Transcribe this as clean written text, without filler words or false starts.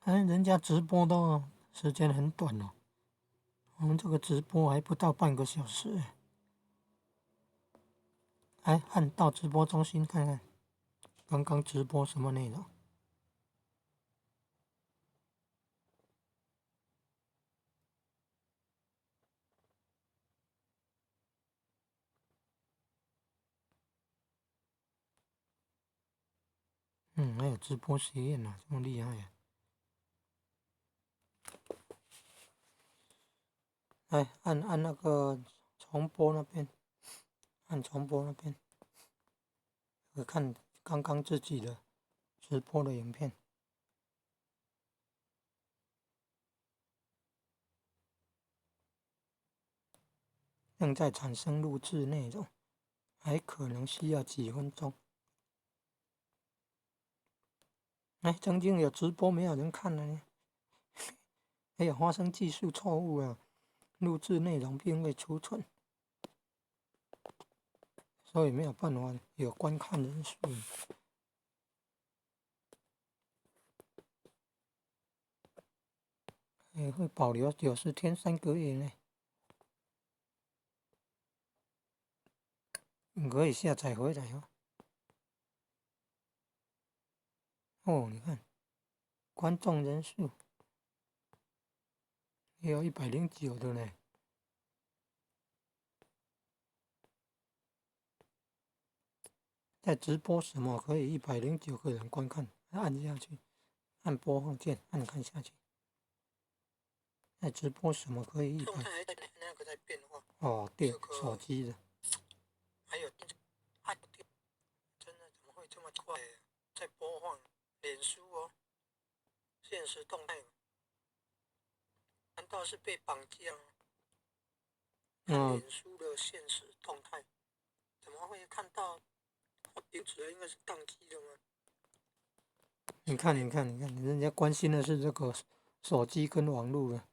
哎，人家直播都时间很短哦，我们这个直播还不到半个小时哎。来，按到直播中心看看，刚刚直播什么内容？还有直播实验啊，这么厉害啊！来，按那个重播那边，按重播那边，我看刚刚自己的直播的影片，正在产生录制内容，还可能需要几分钟。哎，曾经有直播没有人看了呢，还有发生技术错误啊，录制内容并未储存，所以没有办法有观看人数。也会保留90天3个月呢，你可以下载回来哦。哦，你看观众人数也有109的呢。在直播什么可以109个人观看？按下去，按播放键，按看下去。在直播什么可以100？那个在变化。哦，对，手机的。还有按电，真的怎么会这么快？在播放脸书哦，现实动态，难道是被绑架吗？看脸书的现实动态，怎么会看到？丢出来应该是宕机的吗？你看，人家关心的是这个手机跟网络了。